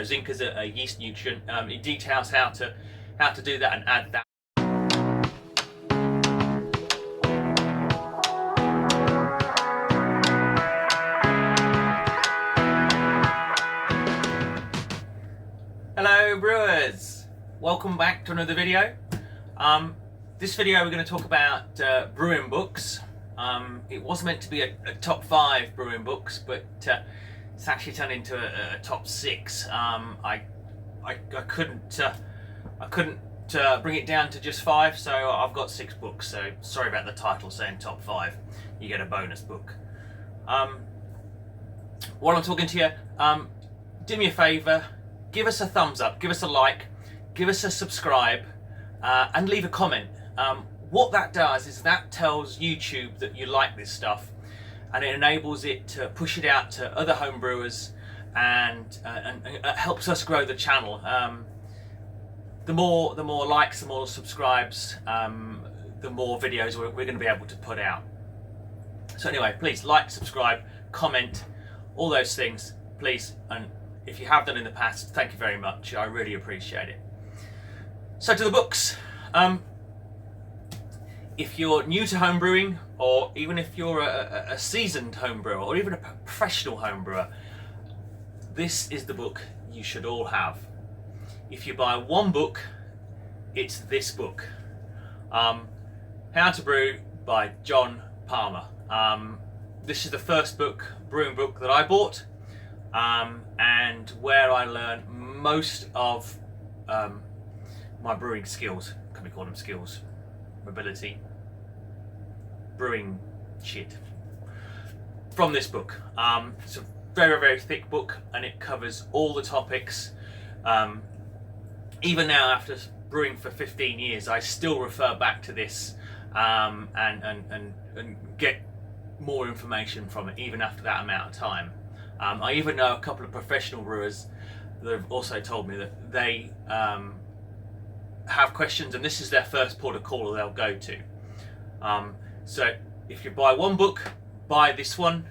Zinc is a yeast nutrient. It details how to do that and add that. Hello brewers, welcome back to another video. This video we're going to talk about brewing books. It was meant to be a top 5 brewing books, but it's actually turned into a top 6. I couldn't bring it down to just 5, so I've got 6 books. So sorry about the title saying top 5. You get a bonus book. While I'm talking to you, do me a favour. Give us a thumbs up, give us a like, give us a subscribe, and leave a comment. What that does is that tells YouTube that you like this stuff, and it enables it to push it out to other home brewers, and it helps us grow the channel. The more likes, the more subscribes, the more videos we're going to be able to put out. So anyway, please like, subscribe, comment, all those things, please. And if you have done in the past, thank you very much. I really appreciate it. So to the books. If you're new to homebrewing, or even if you're a seasoned homebrewer, or even a professional homebrewer, this is the book you should all have. If you buy one book, it's this book. How to Brew by John Palmer. This is the first brewing book that I bought. And where I learned most of my brewing skills. Can we call them skills? Mobility, brewing shit. From this book. It's a very, very thick book, and it covers all the topics. Even now, after brewing for 15 years, I still refer back to this and get more information from it, even after that amount of time. I even know a couple of professional brewers that have also told me that they have questions, and this is their first port of call they'll go to. So if you buy one book, buy this one.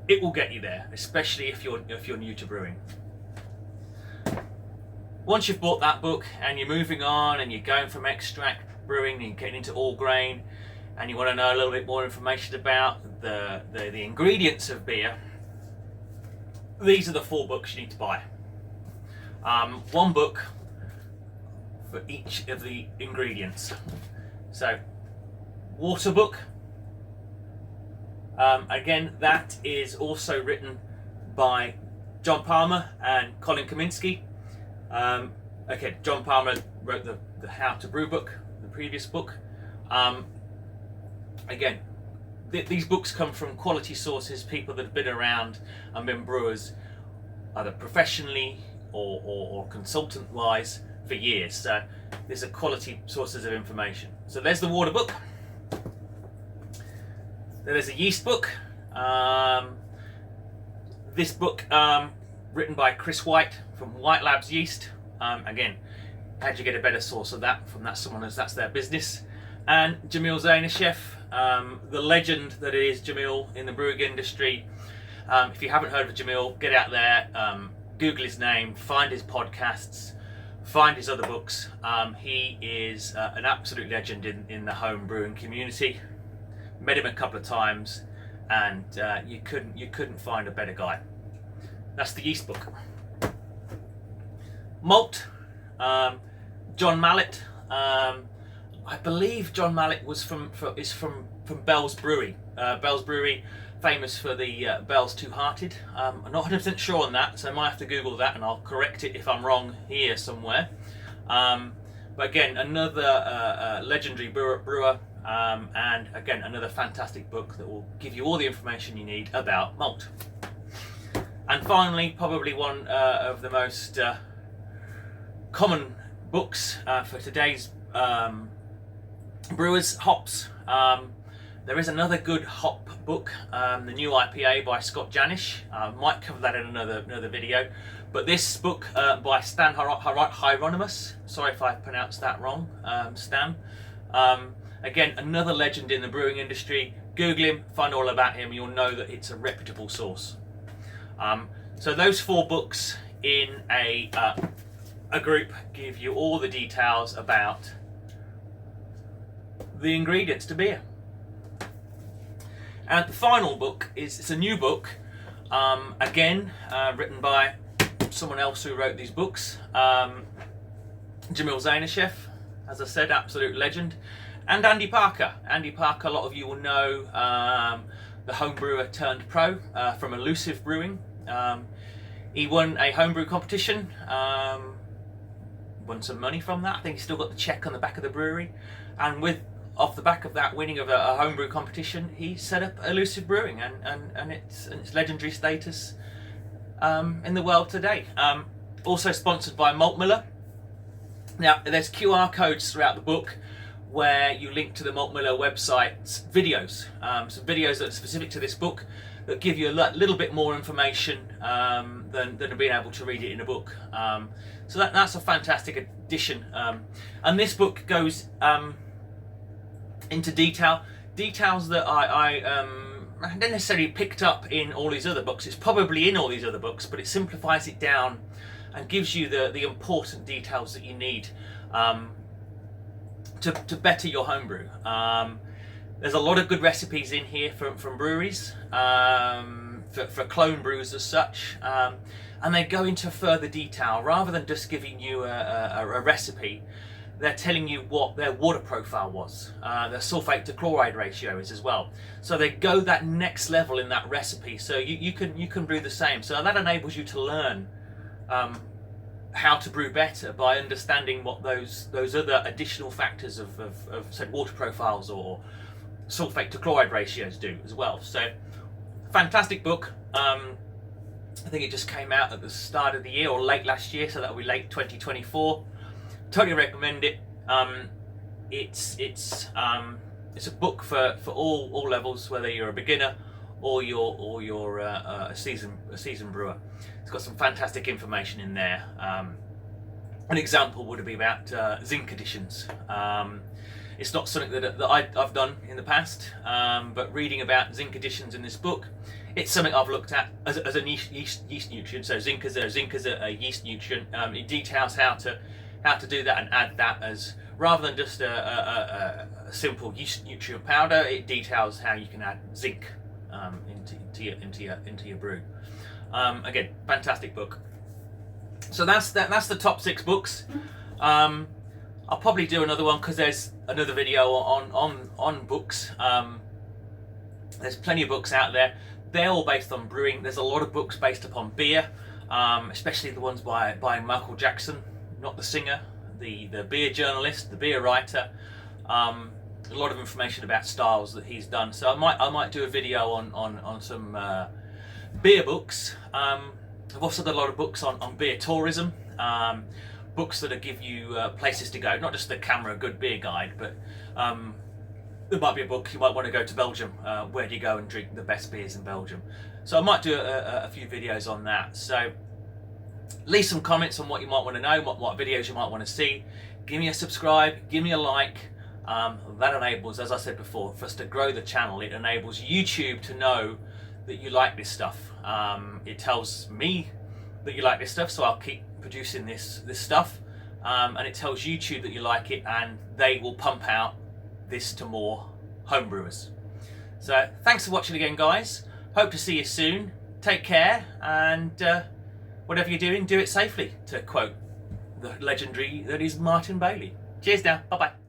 It will get you there, especially if you're new to brewing. Once you've bought that book and you're moving on and you're going from extract brewing and you're getting into all grain, and you want to know a little bit more information about the ingredients of beer, these are the 4 books you need to buy. One book for each of the ingredients. So, water book. Again, that is also written by John Palmer and Colin Kaminsky. Okay, John Palmer wrote the How to Brew book, the previous book. Again, these books come from quality sources, people that have been around and been brewers, either professionally or consultant-wise, for years. So these are quality sources of information. So there's the water book. There's a yeast book. This book, written by Chris White from White Labs Yeast. Again, how'd you get a better source of that from someone that's their business? And Jamil Zainasheff, the legend that is Jamil in the brewing industry. If you haven't heard of Jamil, get out there, Google his name, find his podcasts, find his other books. He is an absolute legend in the home brewing community. Met him a couple of times, and you couldn't find a better guy. That's the yeast book. Malt, John Mallet. I believe John Mallet is from Bell's Brewery. Bell's Brewery, famous for the Bell's Two Hearted. I'm not 100% sure on that, so I might have to Google that, and I'll correct it if I'm wrong here somewhere. But again, another legendary brewer, and again, another fantastic book that will give you all the information you need about malt. And finally, probably one of the most common books for today's brewers, hops. There is another good hop book, the New IPA by Scott Janish. Might cover that in another video. But this book by Stan Hieronymus, sorry if I pronounced that wrong, Stan. Again, another legend in the brewing industry. Google him, find all about him, you'll know that it's a reputable source. So those 4 books in a group give you all the details about the ingredients to beer. And the final book it's a new book, again written by someone else who wrote these books, Jamil Zainashev, as I said, absolute legend, and Andy Parker. Andy Parker, a lot of you will know, the homebrewer turned pro from Elusive Brewing. He won a homebrew competition, won some money from that. I think he's still got the check on the back of the brewery, and off the back of that winning of a homebrew competition, he set up Elusive Brewing and its legendary status in the world today. Also sponsored by Malt Miller. Now there's QR codes throughout the book where you link to the Malt Miller website's videos, some videos that are specific to this book that give you a little bit more information than being able to read it in a book. So that's a fantastic addition. And this book goes into details that I don't necessarily picked up in all these other books. It's probably in all these other books, but it simplifies it down and gives you the important details that you need to better your homebrew. There's a lot of good recipes in here from breweries, for clone brews as such, and they go into further detail. Rather than just giving you a recipe, they're telling you what their water profile was, their sulfate to chloride ratio is as well. So they go that next level in that recipe, so you can brew the same. So that enables you to learn how to brew better by understanding what those other additional factors of say water profiles or sulfate to chloride ratios do as well. So fantastic book. I think it just came out at the start of the year or late last year, so that'll be late 2024. Totally recommend it. It's a book for all levels, whether you're a beginner or you're a seasoned brewer. It's got some fantastic information in there. An example would be about zinc additions. It's not something that I've done in the past, but reading about zinc additions in this book, it's something I've looked at as a yeast nutrient. So zinc as a yeast nutrient. It details how to do that and add that as, rather than just a simple yeast nutrient powder, it details how you can add zinc into your brew. Again, fantastic book. So that's the top 6 books. I'll probably do another one because there's another video on books. There's plenty of books out there. They're all based on brewing. There's a lot of books based upon beer, especially the ones by Michael Jackson, not the singer, the beer journalist, the beer writer. A lot of information about styles that he's done. So I might do a video on some beer books. I've also done a lot of books on beer tourism, books that give you places to go, not just the Camera Good Beer Guide, but there might be a book you might want to go to Belgium. Where do you go and drink the best beers in Belgium? So I might do a few videos on that. So leave some comments on what you might want to know, what videos you might want to see. Give me a subscribe, give me a like. That enables, as I said before, for us to grow the channel. It enables YouTube to know that you like this stuff. It tells me that you like this stuff, so I'll keep producing this stuff, and it tells YouTube that you like it, and they will pump out this to more homebrewers. So thanks for watching again, guys. Hope to see you soon. Take care, and whatever you're doing, do it safely, to quote the legendary that is Martin Bailey. Cheers now. Bye bye.